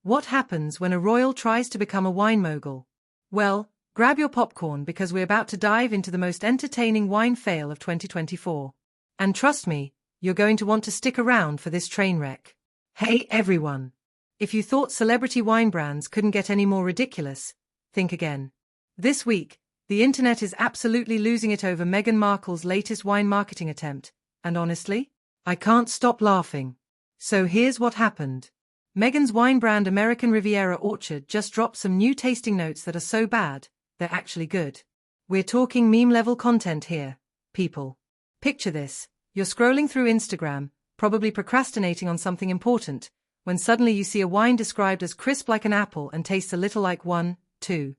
What happens when a royal tries to become a wine mogul? Well, grab your popcorn because we're about to dive into the most entertaining wine fail of 2024. And trust me, you're going to want to stick around for this train wreck. Hey everyone! If you thought celebrity wine brands couldn't get any more ridiculous, think again. This week, the internet is absolutely losing it over Meghan Markle's latest wine marketing attempt, and honestly, I can't stop laughing. So here's what happened. Meghan's wine brand American Riviera Orchard just dropped some new tasting notes that are so bad, they're actually good. We're talking meme-level content here, people. Picture this, you're scrolling through Instagram, probably procrastinating on something important, when suddenly you see a wine described as crisp like an apple and tastes a little like one, too.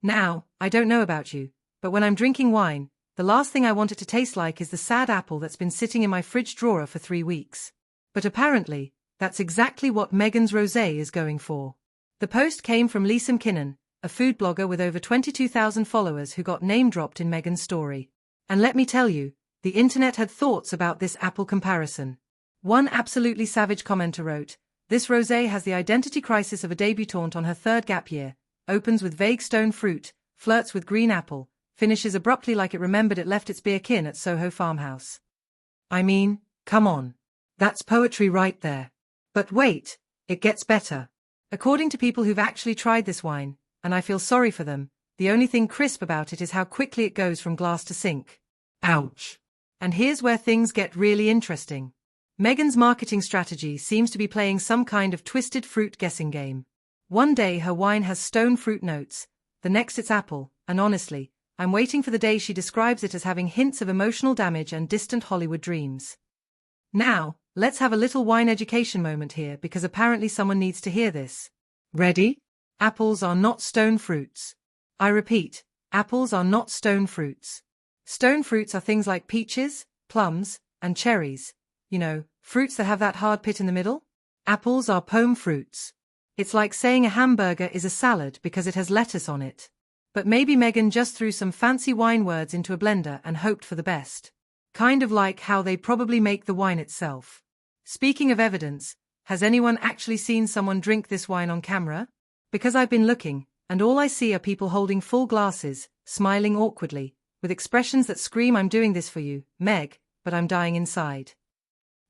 Now, I don't know about you, but when I'm drinking wine, the last thing I want it to taste like is the sad apple that's been sitting in my fridge drawer for 3 weeks. But apparently, that's exactly what Meghan's rosé is going for. The post came from Lisa McKinnon, a food blogger with over 22,000 followers who got name-dropped in Meghan's story. And let me tell you, the internet had thoughts about this apple comparison. One absolutely savage commenter wrote, "This rosé has the identity crisis of a debutante on her 3rd gap year, opens with vague stone fruit, flirts with green apple, finishes abruptly like it remembered it left its beer kin at Soho farmhouse." I mean, come on. That's poetry right there. But wait, it gets better. According to people who've actually tried this wine, and I feel sorry for them, the only thing crisp about it is how quickly it goes from glass to sink. Ouch. And here's where things get really interesting. Meghan's marketing strategy seems to be playing some kind of twisted fruit guessing game. One day her wine has stone fruit notes, the next it's apple, and honestly, I'm waiting for the day she describes it as having hints of emotional damage and distant Hollywood dreams. Now, let's have a little wine education moment here because apparently someone needs to hear this. Ready? Apples are not stone fruits. I repeat, apples are not stone fruits. Stone fruits are things like peaches, plums, and cherries. You know, fruits that have that hard pit in the middle? Apples are pome fruits. It's like saying a hamburger is a salad because it has lettuce on it. But maybe Meghan just threw some fancy wine words into a blender and hoped for the best. Kind of like how they probably make the wine itself. Speaking of evidence, has anyone actually seen someone drink this wine on camera? Because I've been looking, and all I see are people holding full glasses, smiling awkwardly, with expressions that scream "I'm doing this for you, Meg, but I'm dying inside."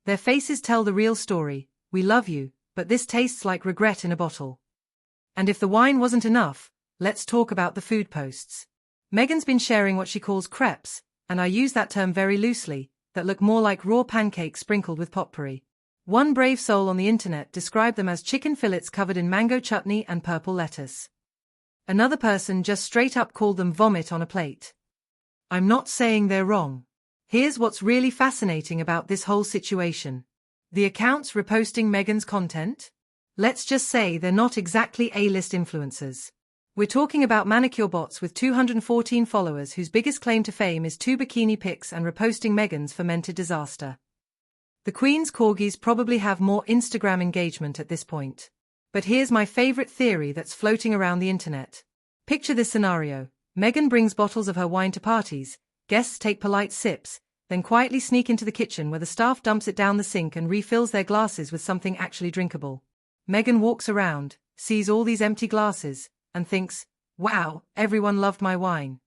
Their faces tell the real story, "We love you, but this tastes like regret in a bottle." And if the wine wasn't enough, let's talk about the food posts. Meghan's been sharing what she calls crepes, and I use that term very loosely, that look more like raw pancakes sprinkled with potpourri. One brave soul on the internet described them as chicken fillets covered in mango chutney and purple lettuce. Another person just straight up called them vomit on a plate. I'm not saying they're wrong. Here's what's really fascinating about this whole situation. The accounts reposting Meghan's content? Let's just say they're not exactly A-list influencers. We're talking about manicure bots with 214 followers whose biggest claim to fame is 2 bikini pics and reposting Meghan's fermented disaster. The Queen's corgis probably have more Instagram engagement at this point. But here's my favorite theory that's floating around the internet. Picture this scenario. Meghan brings bottles of her wine to parties, guests take polite sips, then quietly sneak into the kitchen where the staff dumps it down the sink and refills their glasses with something actually drinkable. Meghan walks around, sees all these empty glasses, and thinks, "Wow, everyone loved my wine."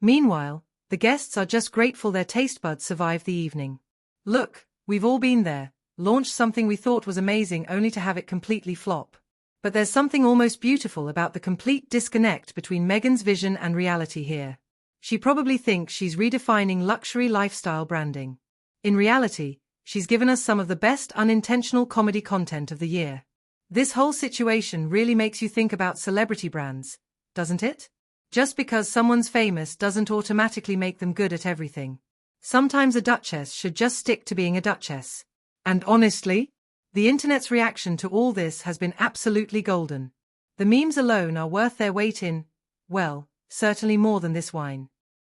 Meanwhile, the guests are just grateful their taste buds survived the evening. Look, we've all been there, launched something we thought was amazing only to have it completely flop. But there's something almost beautiful about the complete disconnect between Meghan's vision and reality here. She probably thinks she's redefining luxury lifestyle branding. In reality, she's given us some of the best unintentional comedy content of the year. This whole situation really makes you think about celebrity brands, doesn't it? Just because someone's famous doesn't automatically make them good at everything. Sometimes a duchess should just stick to being a duchess. And honestly, the internet's reaction to all this has been absolutely golden. The memes alone are worth their weight in, well, certainly more than this wine.